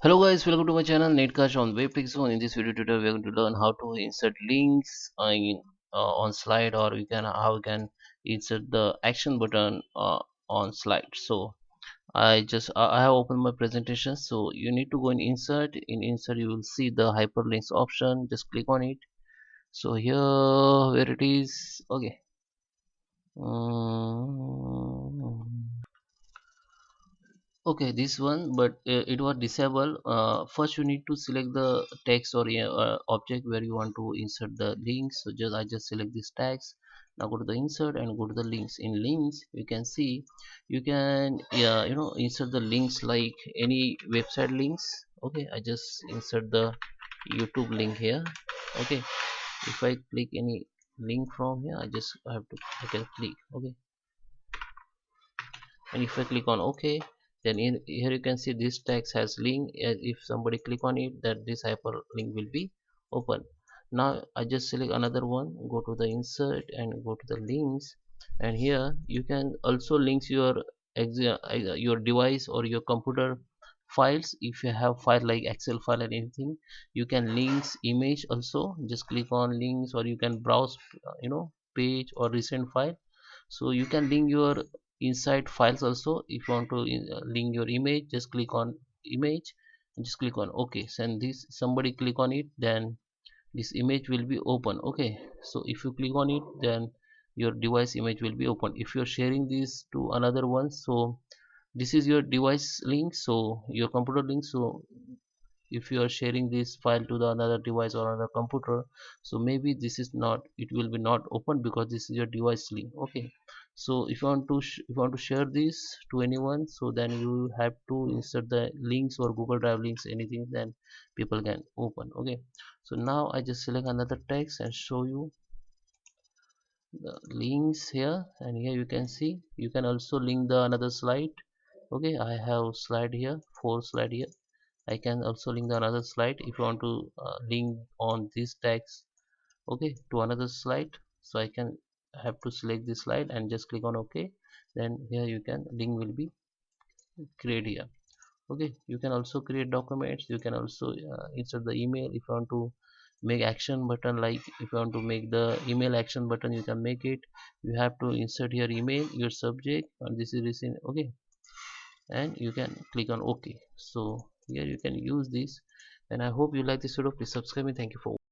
Hello guys, welcome to my channel Netcash on Webpixel. In this video tutorial, we are going to learn how to insert links on slide, or we can how we can insert the action button on slide. So I have opened my presentation. So you need to go in insert. In insert, you will see the hyperlinks option. Just click on it. So here, where it is, okay. Okay, this one, but it was disabled. First you need to select the text or object where you want to insert the links. So I just select this text. Now go to the insert and go to the links. In links you can see you can insert the links like any website links. Okay, I just insert the YouTube link here. Okay, if I click any link from here, I can click. Okay, and if I click on OK, then in here you can see this text has link. If somebody click on it, that this hyperlink will be open. Now I just select another one, go to the insert and go to the links, and here you can also links your device or your computer files. If you have file like Excel file and anything, you can links image also. Just click on links, or you can browse page or recent file. So you can link your inside files also. If you want to link your image, just click on image and just click on OK. And this somebody click on it, then this image will be open. Okay, so if you click on it, then your device image will be open. If you're sharing this to another one, so this is your device link, so your computer link. So if you are sharing this file to the another device or another computer, so maybe this is not, it will be not open because this is your device link. Okay, so if you want to if you want to share this to anyone, so then you have to insert the links or Google Drive links, anything, then people can open. Okay, so now I just select another text and show you the links here. And here you can see you can also link the another slide. Okay, I have slide here, 4 slide here. I can also link the another slide if you want to link on this text, okay, to another slide. So I can have to select this slide and just click on OK. Then here you can link will be create here. Okay, you can also create documents. You can also insert the email. If you want to make action button, like if you want to make the email action button, you can make it. You have to insert your email, your subject, and this is recent. Okay, and you can click on OK. So here you can use this, and I hope you like this video. Please subscribe me. Thank you for